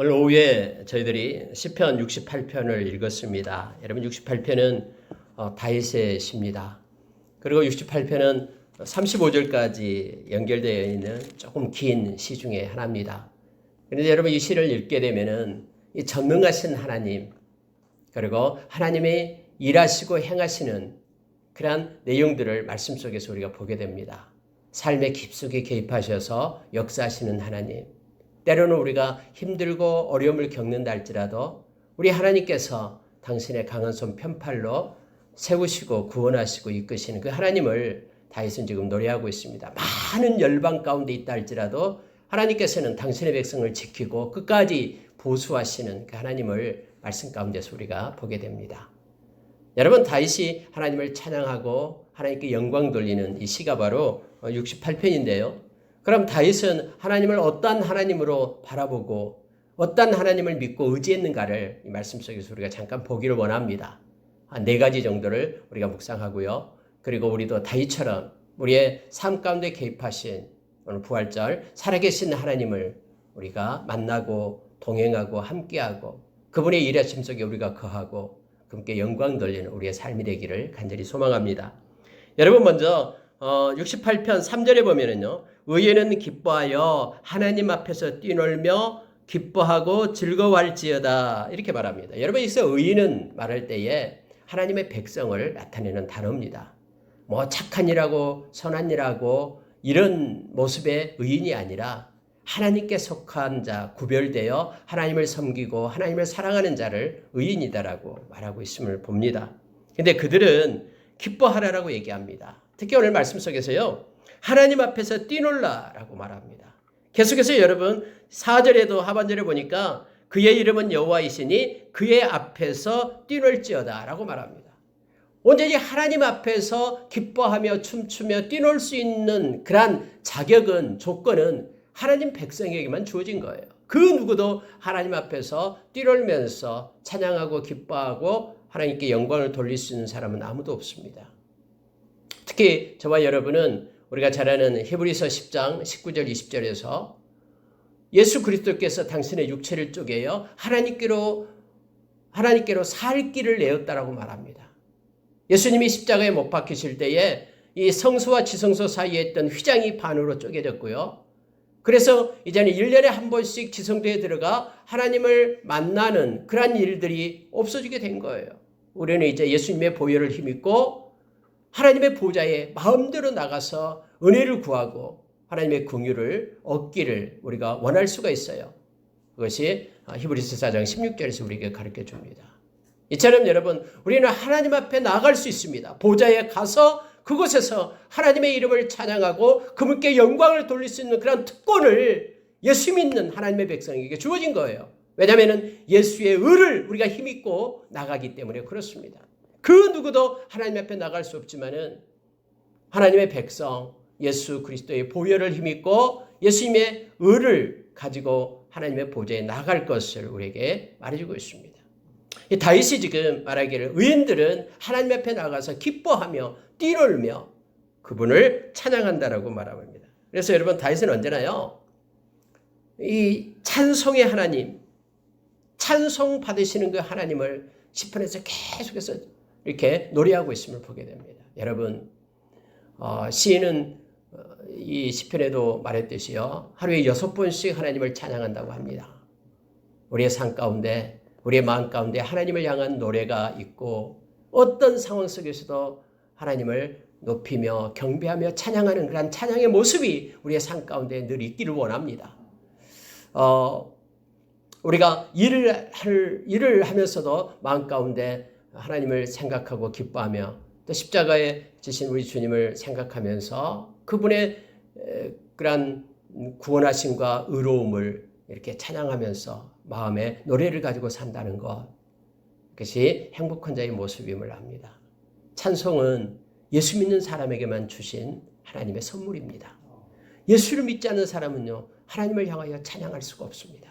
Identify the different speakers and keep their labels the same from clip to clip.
Speaker 1: 오늘 오후에 저희들이 시편 68편을 읽었습니다. 여러분 68편은 다윗의 시입니다. 그리고 68편은 35절까지 연결되어 있는 조금 긴 시 중에 하나입니다. 그런데 여러분 이 시를 읽게 되면은 이 전능하신 하나님 그리고 하나님이 일하시고 행하시는 그러한 내용들을 말씀 속에서 우리가 보게 됩니다. 삶의 깊숙이 개입하셔서 역사하시는 하나님, 때로는 우리가 힘들고 어려움을 겪는다 할지라도 우리 하나님께서 당신의 강한 손 편팔로 세우시고 구원하시고 이끄시는 그 하나님을 다윗은 지금 노래하고 있습니다. 많은 열방 가운데 있다 할지라도 하나님께서는 당신의 백성을 지키고 끝까지 보수하시는 그 하나님을 말씀 가운데서 우리가 보게 됩니다. 여러분 다윗이 하나님을 찬양하고 하나님께 영광 돌리는 이 시가 바로 68편인데요. 그럼 다윗은 하나님을 어떠한 하나님으로 바라보고 어떠한 하나님을 믿고 의지했는가를 이 말씀 속에서 우리가 잠깐 보기를 원합니다. 한 4가지 정도를 우리가 묵상하고요. 그리고 우리도 다윗처럼 우리의 삶 가운데 개입하신 오늘 부활절 살아계신 하나님을 우리가 만나고 동행하고 함께하고 그분의 일하심 속에 우리가 거하고 그분께 영광 돌리는 우리의 삶이 되기를 간절히 소망합니다. 여러분 먼저 68편 3절에 보면은요. 의인은 기뻐하여 하나님 앞에서 뛰놀며 기뻐하고 즐거워할지어다 이렇게 말합니다. 여러분 여기서 의인은 말할 때에 하나님의 백성을 나타내는 단어입니다. 뭐 착한 일하고 선한 일하고 이런 모습의 의인이 아니라 하나님께 속한 자, 구별되어 하나님을 섬기고 하나님을 사랑하는 자를 의인이다라고 말하고 있음을 봅니다. 근데 그들은 기뻐하라라고 얘기합니다. 특히 오늘 말씀 속에서요. 하나님 앞에서 뛰놀라라고 말합니다. 계속해서 여러분 4절에도 하반절에 보니까 그의 이름은 여호와이시니 그의 앞에서 뛰놀지어다라고 말합니다. 온전히 하나님 앞에서 기뻐하며 춤추며 뛰놀 수 있는 그러한 자격은 조건은 하나님 백성에게만 주어진 거예요. 그 누구도 하나님 앞에서 뛰놀면서 찬양하고 기뻐하고 하나님께 영광을 돌릴 수 있는 사람은 아무도 없습니다. 특히 저와 여러분은 우리가 잘 아는 히브리서 10장 19절 20절에서 예수 그리스도께서 당신의 육체를 쪼개어 하나님께로 살 길을 내었다라고 말합니다. 예수님이 십자가에 못 박히실 때에 이 성소와 지성소 사이에 있던 휘장이 반으로 쪼개졌고요. 그래서 이제는 1년에 한 번씩 지성소에 들어가 하나님을 만나는 그러한 일들이 없어지게 된 거예요. 우리는 이제 예수님의 보혈을 힘입고 하나님의 보좌에 마음대로 나가서 은혜를 구하고 하나님의 긍휼을 얻기를 우리가 원할 수가 있어요. 그것이 히브리서 4장 16절에서 우리에게 가르쳐 줍니다. 이처럼 여러분 우리는 하나님 앞에 나아갈 수 있습니다. 보좌에 가서 그곳에서 하나님의 이름을 찬양하고 그분께 영광을 돌릴 수 있는 그런 특권을 예수 믿는 하나님의 백성에게 주어진 거예요. 왜냐하면 예수의 의를 우리가 힘입고 나가기 때문에 그렇습니다. 그 누구도 하나님 앞에 나갈 수 없지만은 하나님의 백성 예수 그리스도의 보혈을 힘입고 예수님의 의를 가지고 하나님의 보좌에 나갈 것을 우리에게 말해주고 있습니다. 다윗이 지금 말하기를 의인들은 하나님 앞에 나가서 기뻐하며 뛰놀며 그분을 찬양한다라고 말합니다. 그래서 여러분 다윗은 언제나요? 이 찬송의 하나님, 찬송 받으시는 그 하나님을 시편에서 계속해서 이렇게 노래하고 있음을 보게 됩니다. 여러분 시인은 이 시편에도 말했듯이요. 하루에 6번씩 하나님을 찬양한다고 합니다. 우리의 삶 가운데 우리의 마음 가운데 하나님을 향한 노래가 있고 어떤 상황 속에서도 하나님을 높이며 경배하며 찬양하는 그런 찬양의 모습이 우리의 삶 가운데 늘 있기를 원합니다. 우리가 일을 하면서도 마음 가운데 하나님을 생각하고 기뻐하며 또 십자가에 지신 우리 주님을 생각하면서 그분의 그런 구원하심과 의로움을 이렇게 찬양하면서 마음에 노래를 가지고 산다는 것, 그것이 행복한 자의 모습임을 압니다. 찬송은 예수 믿는 사람에게만 주신 하나님의 선물입니다. 예수를 믿지 않는 사람은요 하나님을 향하여 찬양할 수가 없습니다.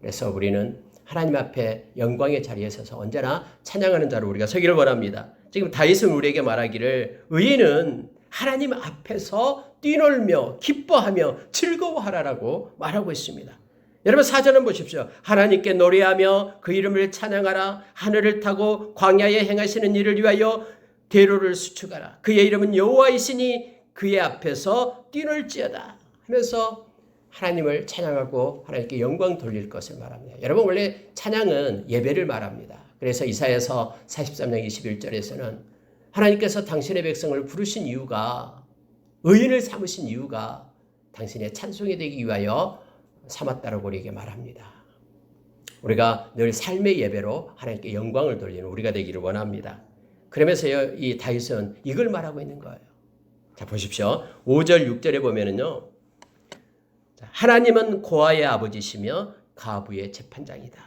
Speaker 1: 그래서 우리는 하나님 앞에 영광의 자리에 서서 언제나 찬양하는 자로 우리가 서기를 원합니다. 지금 다윗은 우리에게 말하기를 의인은 하나님 앞에서 뛰놀며 기뻐하며 즐거워하라라고 말하고 있습니다. 여러분 4절은 보십시오. 하나님께 노래하며 그 이름을 찬양하라. 하늘을 타고 광야에 행하시는 일을 위하여 대로를 수축하라. 그의 이름은 여호와이시니 그의 앞에서 뛰놀지어다 하면서 하나님을 찬양하고 하나님께 영광 돌릴 것을 말합니다. 여러분 원래 찬양은 예배를 말합니다. 그래서 이사야서 43장 21절에서는 하나님께서 당신의 백성을 부르신 이유가, 의인을 삼으신 이유가 당신의 찬송이 되기 위하여 삼았다라고 우리에게 말합니다. 우리가 늘 삶의 예배로 하나님께 영광을 돌리는 우리가 되기를 원합니다. 그러면서 이 다윗은 이걸 말하고 있는 거예요. 자, 보십시오. 5절 6절에 보면은요. 하나님은 고아의 아버지시며 가부의 재판장이다.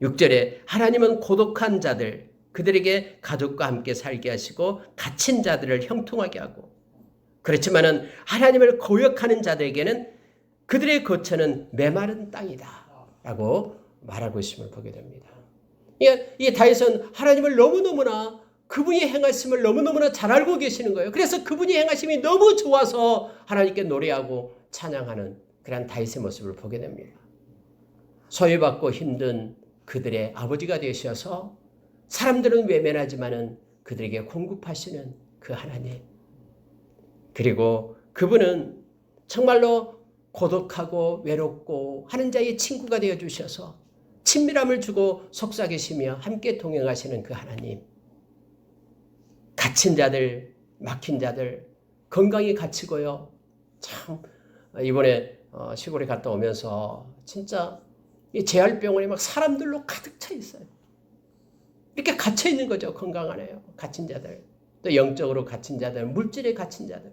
Speaker 1: 6절에 하나님은 고독한 자들, 그들에게 가족과 함께 살게 하시고 갇힌 자들을 형통하게 하고, 그렇지만은 하나님을 거역하는 자들에게는 그들의 거처는 메마른 땅이다 라고 말하고 있음을 보게 됩니다. 이 다윗은 하나님을 너무너무나, 그분이 행하심을 너무너무나 잘 알고 계시는 거예요. 그래서 그분이 행하심이 너무 좋아서 하나님께 노래하고 찬양하는 그런 다윗의 모습을 보게 됩니다. 소외받고 힘든 그들의 아버지가 되셔서 사람들은 외면하지만은 그들에게 공급하시는 그 하나님, 그리고 그분은 정말로 고독하고 외롭고 하는 자의 친구가 되어주셔서 친밀함을 주고 속삭이시며 함께 동행하시는 그 하나님, 갇힌 자들, 막힌 자들 건강히 갇히고요. 참 이번에 시골에 갔다 오면서 진짜 이 재활병원에 막 사람들로 가득 차 있어요. 이렇게 갇혀 있는 거죠. 건강 안에요. 갇힌 자들, 또 영적으로 갇힌 자들, 물질에 갇힌 자들.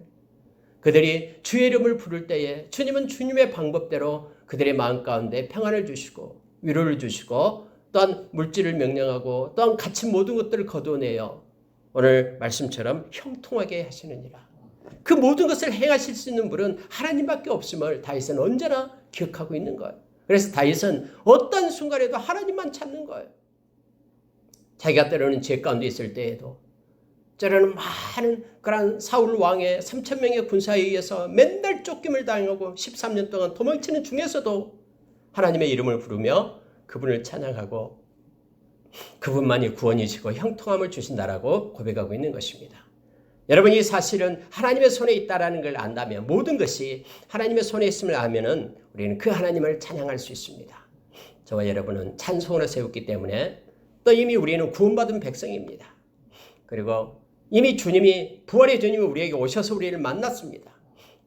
Speaker 1: 그들이 주의 이름을 부를 때에 주님은 주님의 방법대로 그들의 마음 가운데 평안을 주시고 위로를 주시고 또한 물질을 명령하고 또한 갇힌 모든 것들을 거두어내어 오늘 말씀처럼 형통하게 하시느니라. 그 모든 것을 행하실 수 있는 분은 하나님밖에 없음을 다윗은 언제나 기억하고 있는 거예요. 그래서 다윗은 어떤 순간에도 하나님만 찾는 거예요. 자기가 때로는 죄 가운데 있을 때에도, 때로는 많은 그런 사울 왕의 3,000명의 군사에 의해서 맨날 쫓김을 당하고 13년 동안 도망치는 중에서도 하나님의 이름을 부르며 그분을 찬양하고 그분만이 구원이시고 형통함을 주신다라고 고백하고 있는 것입니다. 여러분, 이 사실은 하나님의 손에 있다라는 걸 안다면, 모든 것이 하나님의 손에 있음을 알면은 우리는 그 하나님을 찬양할 수 있습니다. 저와 여러분은 찬송으로 세웠기 때문에 또 이미 우리는 구원받은 백성입니다. 그리고 이미 주님이, 부활의 주님이 우리에게 오셔서 우리를 만났습니다.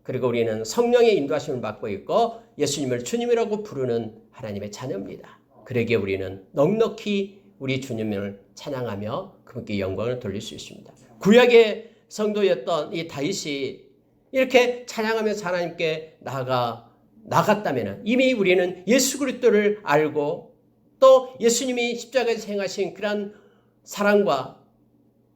Speaker 1: 그리고 우리는 성령의 인도하심을 받고 있고 예수님을 주님이라고 부르는 하나님의 자녀입니다. 그러기에 우리는 넉넉히 우리 주님을 찬양하며 그분께 영광을 돌릴 수 있습니다. 구약의 성도였던 이 다윗이 이렇게 찬양하면서 하나님께 나갔다면 이미 우리는 예수 그리스도를 알고 또 예수님이 십자가에서 행하신 그러한 사랑과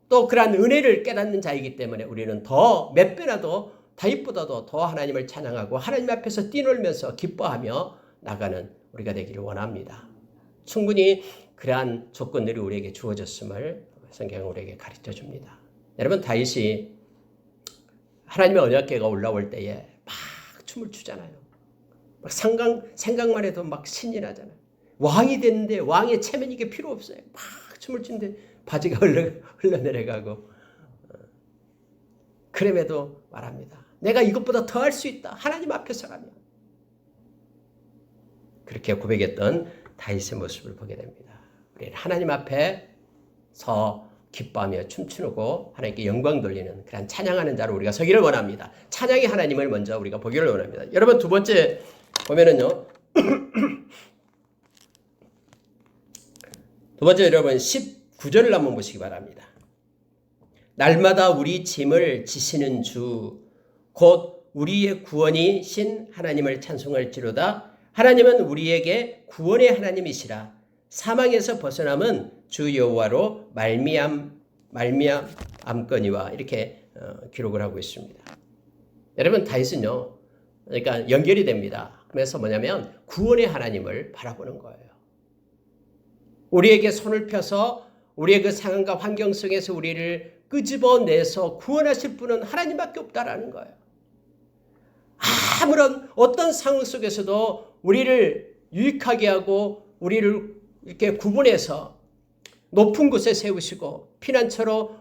Speaker 1: 또 그러한 은혜를 깨닫는 자이기 때문에 우리는 더 몇 배라도 다윗보다도 더 하나님을 찬양하고 하나님 앞에서 뛰놀면서 기뻐하며 나가는 우리가 되기를 원합니다. 충분히 그러한 조건들이 우리에게 주어졌음을 성경은 우리에게 가르쳐 줍니다. 여러분, 다윗이 하나님의 언약궤가 올라올 때에 막 춤을 추잖아요. 막 생각만 해도 막 신이 나잖아요. 왕이 됐는데 왕의 체면 이게 필요 없어요. 막 춤을 추는데 바지가 흘러내려가고, 그럼에도 말합니다. 내가 이것보다 더 할 수 있다. 하나님 앞에서라면. 그렇게 고백했던 다윗의 모습을 보게 됩니다. 우리는 하나님 앞에서 기뻐하며 춤추고 하나님께 영광 돌리는 그런 찬양하는 자로 우리가 서기를 원합니다. 찬양이 하나님을 먼저 우리가 보기를 원합니다. 여러분, 두 번째 보면은요. 두 번째 여러분 19절을 한번 보시기 바랍니다. 날마다 우리 짐을 지시는 주 곧 우리의 구원이신 하나님을 찬송할지로다. 하나님은 우리에게 구원의 하나님이시라. 사망에서 벗어남은 주 여호와로 말미암거니와 이렇게 기록을 하고 있습니다. 여러분, 다윗은요, 그러니까 연결이 됩니다. 그래서 뭐냐면 구원의 하나님을 바라보는 거예요. 우리에게 손을 펴서 우리의 그 상황과 환경 속에서 우리를 끄집어내서 구원하실 분은 하나님밖에 없다라는 거예요. 아무런 어떤 상황 속에서도 우리를 유익하게 하고 우리를 이렇게 구분해서 높은 곳에 세우시고 피난처로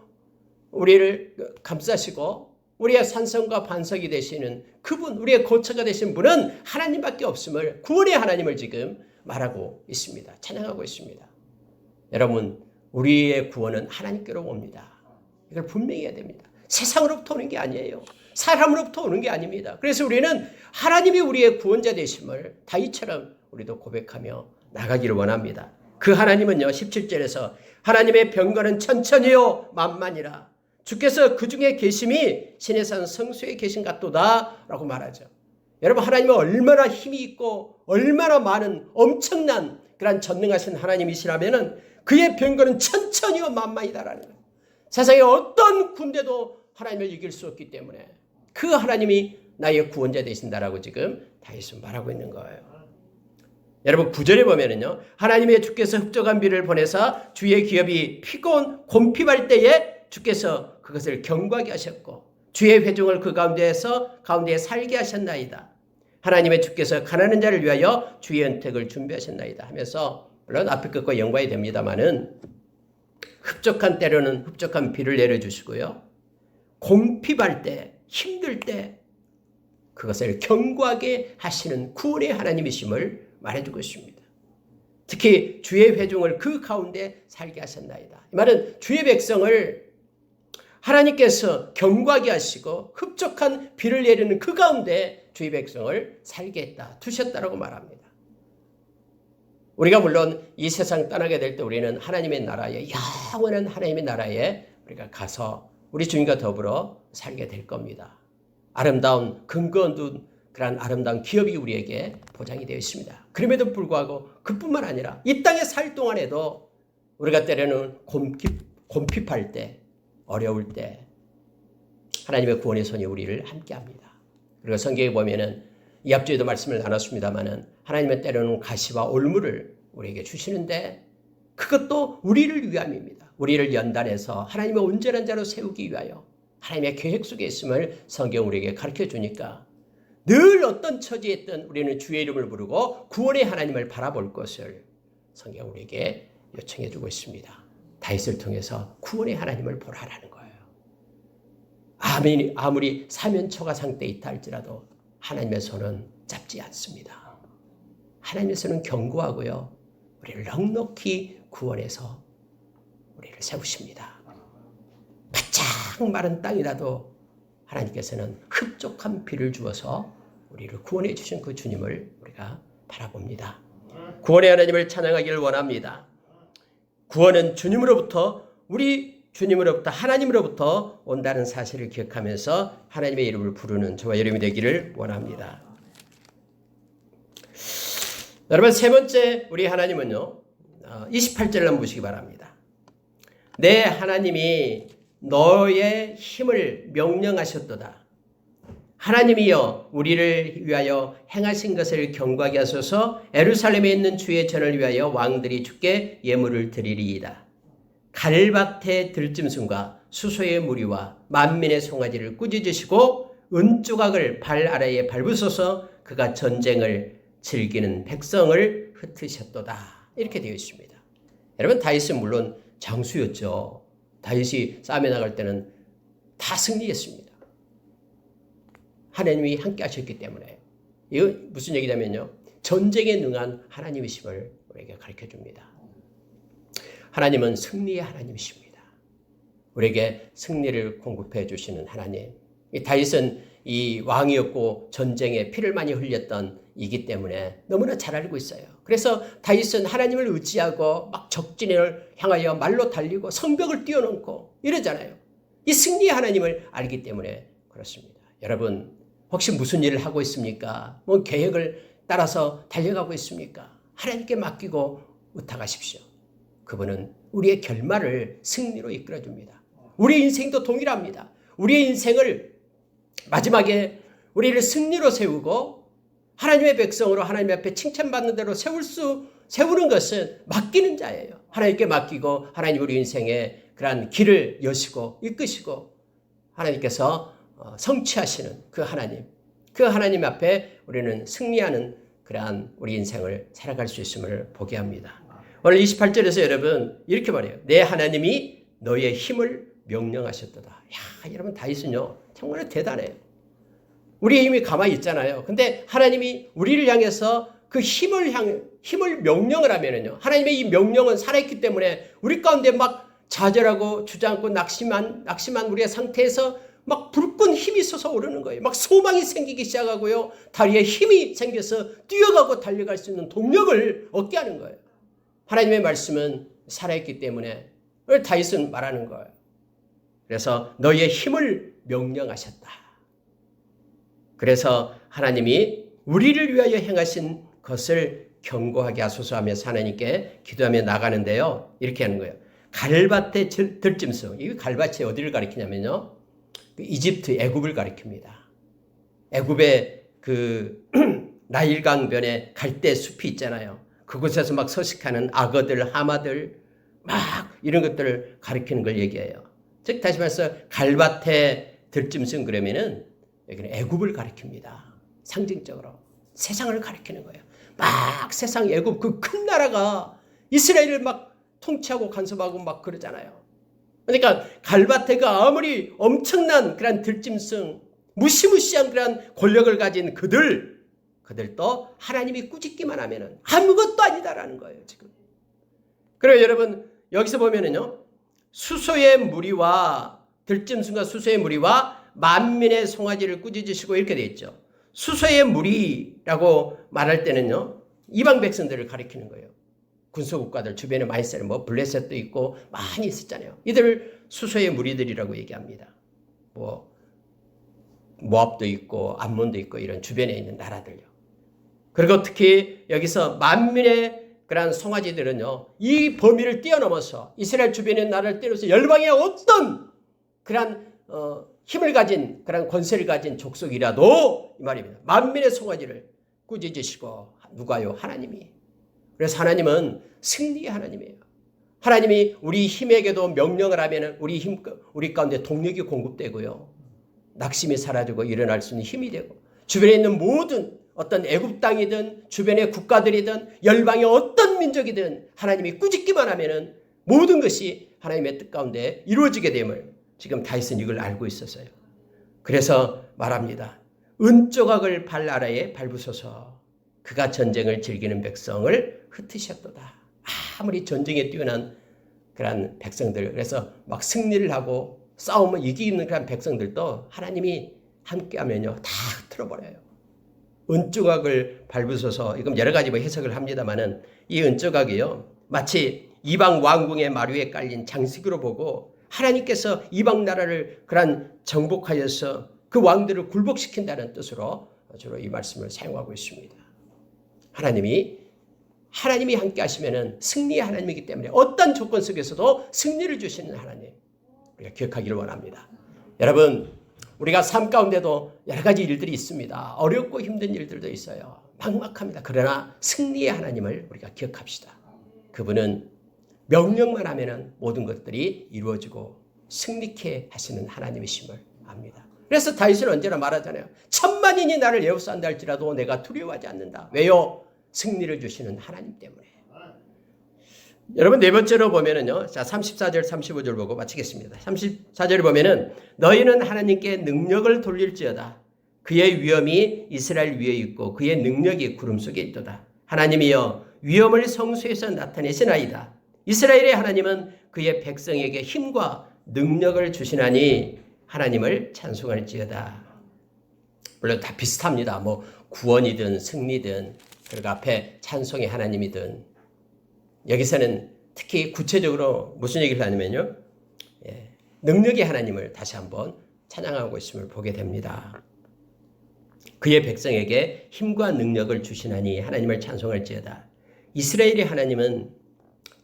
Speaker 1: 우리를 감싸시고 우리의 산성과 반석이 되시는 그분, 우리의 고처가 되신 분은 하나님밖에 없음을, 구원의 하나님을 지금 말하고 있습니다. 찬양하고 있습니다. 여러분, 우리의 구원은 하나님께로 옵니다. 이걸 분명히 해야 됩니다. 세상으로부터 오는 게 아니에요. 사람으로부터 오는 게 아닙니다. 그래서 우리는 하나님이 우리의 구원자 되심을 다윗처럼 우리도 고백하며 나가기를 원합니다. 그 하나님은요, 17절에서 하나님의 병거는 천천히요 만만이라 주께서 그 중에 계심이 신의 산 성소에 계신 같도다 라고 말하죠. 여러분, 하나님은 얼마나 힘이 있고 얼마나 많은 엄청난 그런 전능하신 하나님이시라면 그의 병거는 천천히요 만만이다라는 거예요. 세상에 어떤 군대도 하나님을 이길 수 없기 때문에 그 하나님이 나의 구원자 되신다라고 지금 다윗은 말하고 있는 거예요. 여러분, 9절에 보면은요, 하나님의 주께서 흡족한 비를 보내사 주의 기업이 피곤 곰핍할 때에 주께서 그것을 견고하게 하셨고 주의 회중을 그 가운데에 살게 하셨나이다. 하나님의 주께서 가난한 자를 위하여 주의 은택을 준비하셨나이다 하면서, 물론 앞에 것과 연관이 됩니다마는 흡족한 때로는 흡족한 비를 내려주시고요, 곰핍할 때, 힘들 때 그것을 견고하게 하시는 구원의 하나님이심을 말해주고 있습니다. 특히 주의 회중을 그 가운데 살게 하셨나이다. 이 말은 주의 백성을 하나님께서 견고하게 하시고 흡족한 비를 내리는 그 가운데 주의 백성을 살게 했다, 두셨다라고 말합니다. 우리가 물론 이 세상 떠나게 될 때 우리는 하나님의 나라에, 영원한 하나님의 나라에 우리가 가서 우리 주님과 더불어 살게 될 겁니다. 아름다운 근거 얻은 그런 아름다운 기업이 우리에게 보장이 되어 있습니다. 그럼에도 불구하고 그뿐만 아니라 이 땅에 살 동안에도 우리가 때로는 곰핍할 때, 어려울 때 하나님의 구원의 손이 우리를 함께합니다. 그리고 성경에 보면은 이 앞주에도 말씀을 나눴습니다마는 하나님은 때로는 가시와 올무를 우리에게 주시는데 그것도 우리를 위함입니다. 우리를 연단해서 하나님의 온전한 자로 세우기 위하여 하나님의 계획 속에 있음을 성경 우리에게 가르쳐 주니까 늘 어떤 처지에 있든 우리는 주의 이름을 부르고 구원의 하나님을 바라볼 것을 성경 우리에게 요청해 주고 있습니다. 다윗을 통해서 구원의 하나님을 보라라는 거예요. 아무리 사면초가 상태에 있다 할지라도 하나님의 손은 짧지 않습니다. 하나님의 손은 견고하고요, 우리를 넉넉히 구원해서 우리를 세우십니다. 바짝 마른 땅이라도 하나님께서는 흡족한 비를 주어서 우리를 구원해 주신 그 주님을 우리가 바라봅니다. 구원의 하나님을 찬양하기를 원합니다. 구원은 주님으로부터, 우리 주님으로부터, 하나님으로부터 온다는 사실을 기억하면서 하나님의 이름을 부르는 저와 여러분이 되기를 원합니다. 여러분, 세 번째 우리 하나님은요, 28절을 한번 보시기 바랍니다. 내 하나님이 너의 힘을 명령하셨도다. 하나님이여 우리를 위하여 행하신 것을 견고하게 하소서. 예루살렘에 있는 주의 전을 위하여 왕들이 주께 예물을 드리리이다. 갈밭의 들짐승과 수소의 무리와 만민의 송아지를 꾸짖으시고 은조각을 발 아래에 밟으소서. 그가 전쟁을 즐기는 백성을 흩으셨도다. 이렇게 되어 있습니다. 여러분, 다윗은 물론 장수였죠. 다윗이 싸움에 나갈 때는 다 승리했습니다. 하나님이 함께 하셨기 때문에. 이거 무슨 얘기냐면요, 전쟁에 능한 하나님이심을 우리에게 가르쳐 줍니다. 하나님은 승리의 하나님이십니다. 우리에게 승리를 공급해 주시는 하나님. 이 다윗은 이 왕이었고 전쟁에 피를 많이 흘렸던 이기 때문에 너무나 잘 알고 있어요. 그래서 다윗은 하나님을 의지하고 막 적진을 향하여 말로 달리고 성벽을 뛰어넘고 이러잖아요. 이 승리의 하나님을 알기 때문에 그렇습니다. 여러분, 혹시 무슨 일을 하고 있습니까? 뭐 계획을 따라서 달려가고 있습니까? 하나님께 맡기고 의탁하십시오. 그분은 우리의 결말을 승리로 이끌어줍니다. 우리의 인생도 동일합니다. 우리의 인생을 마지막에 우리를 승리로 세우고 하나님의 백성으로 하나님 앞에 칭찬받는 대로 세우는 것은 맡기는 자예요. 하나님께 맡기고 하나님 우리 인생의 그러한 길을 여시고 이끄시고 하나님께서 성취하시는 그 하나님 앞에 우리는 승리하는 그러한 우리 인생을 살아갈 수 있음을 보게 합니다. 오늘 28절에서 여러분 이렇게 말해요. 내 하나님이 너의 힘을 명령하셨도다. 야, 여러분 다윗은요 정말 대단해요. 우리의 힘이 가만히 있잖아요. 근데 하나님이 우리를 향해서 그 힘을 명령을 하면은요. 하나님의 이 명령은 살아있기 때문에 우리 가운데 막 좌절하고 주저앉고 낙심한 우리의 상태에서 막 불끈 힘이 솟아오르는 거예요. 막 소망이 생기기 시작하고요. 다리에 힘이 생겨서 뛰어가고 달려갈 수 있는 동력을 얻게 하는 거예요. 하나님의 말씀은 살아있기 때문에 다윗은 말하는 거예요. 그래서 너의 힘을 명령하셨다. 그래서 하나님이 우리를 위하여 행하신 것을 경고하게 하소서 하면서 하나님께 기도하며 나가는데요. 이렇게 하는 거예요. 갈밭의 들짐승. 이 갈밭이 어디를 가리키냐면요. 이집트 애굽을 가리킵니다. 애굽의 그 나일강변에 갈대 숲이 있잖아요. 그곳에서 막 서식하는 악어들, 하마들 막 이런 것들을 가리키는 걸 얘기해요. 즉 다시 말해서 갈밭의 들짐승 그러면은 여기는 애굽을 가리킵니다. 상징적으로 세상을 가리키는 거예요. 막 세상 애굽 그 큰 나라가 이스라엘을 막 통치하고 간섭하고 막 그러잖아요. 그러니까 갈밭에가 아무리 엄청난 그런 들짐승, 무시무시한 그런 권력을 가진 그들도 하나님이 꾸짖기만 하면은 아무것도 아니다라는 거예요, 지금. 그리고 여러분, 여기서 보면은요, 수소의 무리와 들짐승과 수소의 무리와 만민의 송아지를 꾸짖으시고 이렇게 돼 있죠. 수소의 무리라고 말할 때는요, 이방 백성들을 가리키는 거예요. 군소국가들 주변에 많이 쓰는 뭐 블레셋도 있고 많이 있었잖아요. 이들을 수소의 무리들이라고 얘기합니다. 뭐 모압도 있고 암몬도 있고 이런 주변에 있는 나라들요. 그리고 특히 여기서 만민의 그러한 송아지들은요, 이 범위를 뛰어넘어서 이스라엘 주변에 있는 나라를 뛰어넘어서 열방의 어떤 그러한 힘을 가진 그런 권세를 가진 족속이라도 이 말입니다. 만민의 송아지를 꾸짖으시고 누가요? 하나님이. 그래서 하나님은 승리의 하나님이에요. 하나님이 우리 힘에게도 명령을 하면 우리 가운데 동력이 공급되고요. 낙심이 사라지고 일어날 수 있는 힘이 되고 주변에 있는 모든 어떤 애굽 땅이든 주변의 국가들이든 열방의 어떤 민족이든 하나님이 꾸짖기만 하면 모든 것이 하나님의 뜻 가운데 이루어지게 됨을 지금 다윗은 이걸 알고 있었어요. 그래서 말합니다. 은조각을 발 아래에 밟으소서. 그가 전쟁을 즐기는 백성을 흩으셨도다. 아무리 전쟁에 뛰어난 그런 백성들, 그래서 막 승리를 하고 싸움을 이기는 그런 백성들도 하나님이 함께하면요 다 흩어버려요. 은조각을 밟으소서. 이건 여러 가지 해석을 합니다만은 이 은조각이요 마치 이방 왕궁의 마루에 깔린 장식으로 보고 하나님께서 이방 나라를 그런 정복하여서 그 왕들을 굴복시킨다는 뜻으로 주로 이 말씀을 사용하고 있습니다. 하나님이 함께 하시면은 승리의 하나님이기 때문에 어떤 조건 속에서도 승리를 주시는 하나님, 우리가 기억하기를 원합니다. 여러분, 우리가 삶 가운데도 여러 가지 일들이 있습니다. 어렵고 힘든 일들도 있어요. 막막합니다. 그러나 승리의 하나님을 우리가 기억합시다. 그분은 명령만 하면은 모든 것들이 이루어지고 승리케 하시는 하나님이심을 압니다. 그래서 다윗은 언제나 말하잖아요. 천만인이 나를 에워싼다 할지라도 내가 두려워하지 않는다. 왜요? 승리를 주시는 하나님 때문에. 여러분 네 번째로 보면은요. 자, 34절 35절 보고 마치겠습니다. 34절을 보면은 너희는 하나님께 능력을 돌릴지어다. 그의 위엄이 이스라엘 위에 있고 그의 능력이 구름 속에 있도다. 하나님이여 위엄을 성소에서 나타내시나이다. 이스라엘의 하나님은 그의 백성에게 힘과 능력을 주시나니 하나님을 찬송할지어다. 물론 다 비슷합니다. 뭐 구원이든 승리든 그리고 앞에 찬송의 하나님이든 여기서는 특히 구체적으로 무슨 얘기를 하냐면요. 능력의 하나님을 다시 한번 찬양하고 있음을 보게 됩니다. 그의 백성에게 힘과 능력을 주시나니 하나님을 찬송할지어다. 이스라엘의 하나님은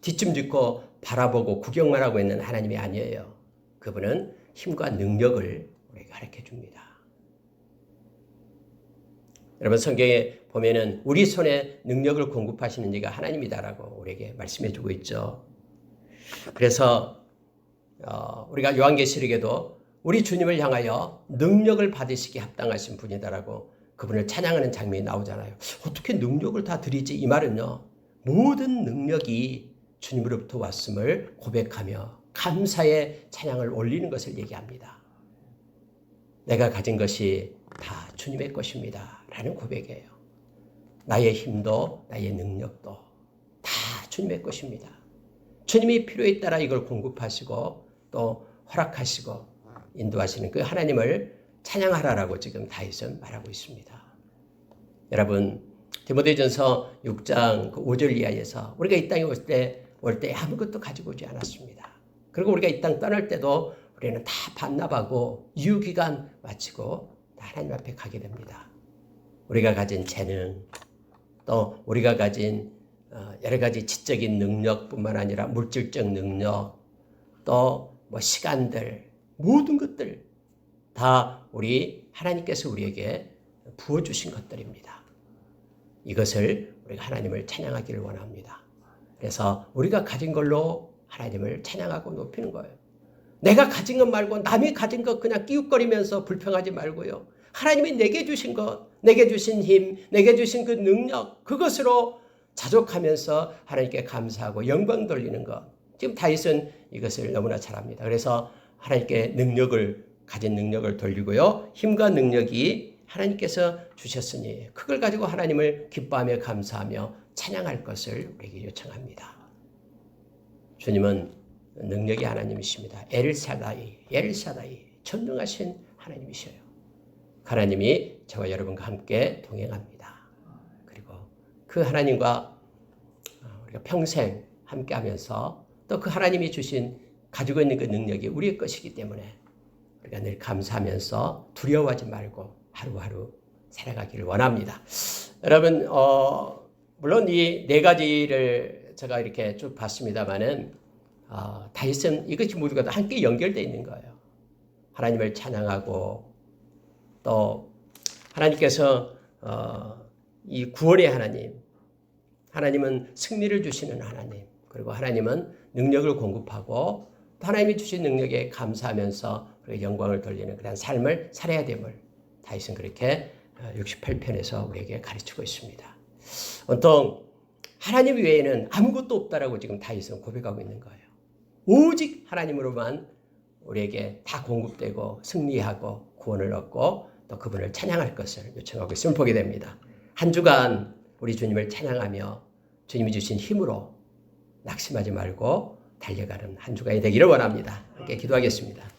Speaker 1: 뒷짐 짓고 바라보고 구경만 하고 있는 하나님이 아니에요. 그분은 힘과 능력을 우리에게 가르쳐 줍니다. 여러분 성경에 보면은 우리 손에 능력을 공급하시는 이가 하나님이다라고 우리에게 말씀해 주고 있죠. 그래서 우리가 요한계시록에도 우리 주님을 향하여 능력을 받으시기 합당하신 분이다라고 그분을 찬양하는 장면이 나오잖아요. 어떻게 능력을 다 드리지? 이 말은요, 모든 능력이 주님으로부터 왔음을 고백하며 감사의 찬양을 올리는 것을 얘기합니다. 내가 가진 것이 다 주님의 것입니다 라는 고백이에요. 나의 힘도 나의 능력도 다 주님의 것입니다. 주님이 필요에 따라 이걸 공급하시고 또 허락하시고 인도하시는 그 하나님을 찬양하라라고 지금 다윗은 말하고 있습니다. 여러분, 디모데전서 6장 5절 이하에서 우리가 이 땅에 올 때 아무것도 가지고 오지 않았습니다. 그리고 우리가 이 땅 떠날 때도 우리는 다 반납하고 유효기간 마치고 다 하나님 앞에 가게 됩니다. 우리가 가진 재능, 또 우리가 가진 여러 가지 지적인 능력뿐만 아니라 물질적 능력, 또 뭐 시간들, 모든 것들 다 우리 하나님께서 우리에게 부어주신 것들입니다. 이것을 우리가 하나님을 찬양하기를 원합니다. 그래서 우리가 가진 걸로 하나님을 찬양하고 높이는 거예요. 내가 가진 것 말고 남이 가진 것 그냥 끼웃거리면서 불평하지 말고요. 하나님이 내게 주신 것, 내게 주신 힘, 내게 주신 그 능력, 그것으로 자족하면서 하나님께 감사하고 영광 돌리는 것. 지금 다윗은 이것을 너무나 잘합니다. 그래서 하나님께 가진 능력을 돌리고요. 힘과 능력이 하나님께서 주셨으니 그걸 가지고 하나님을 기뻐하며 감사하며 찬양할 것을 우리에게 요청합니다. 주님은 능력의 하나님이십니다. 엘샤다이, 전능하신 하나님이셔요. 하나님이 저와 여러분과 함께 동행합니다. 그리고 그 하나님과 우리가 평생 함께하면서 또 그 하나님이 주신 가지고 있는 그 능력이 우리의 것이기 때문에 우리가 늘 감사하면서 두려워하지 말고 하루하루 살아가기를 원합니다. 여러분, 물론 이 네 가지를 제가 이렇게 쭉 봤습니다만은 다윗은 이것이 모두가 다 함께 연결되어 있는 거예요. 하나님을 찬양하고 또 하나님께서 이 구원의 하나님은 승리를 주시는 하나님, 그리고 하나님은 능력을 공급하고 또 하나님이 주신 능력에 감사하면서 영광을 돌리는 그런 삶을 살아야 됨을 다윗은 그렇게 68편에서 우리에게 가르치고 있습니다. 온통 하나님 외에는 아무것도 없다라고 지금 다윗은 고백하고 있는 거예요. 오직 하나님으로만 우리에게 다 공급되고 승리하고 구원을 얻고 또 그분을 찬양할 것을 요청하고 있음을 보게 됩니다. 한 주간 우리 주님을 찬양하며 주님이 주신 힘으로 낙심하지 말고 달려가는 한 주간이 되기를 원합니다. 함께 기도하겠습니다.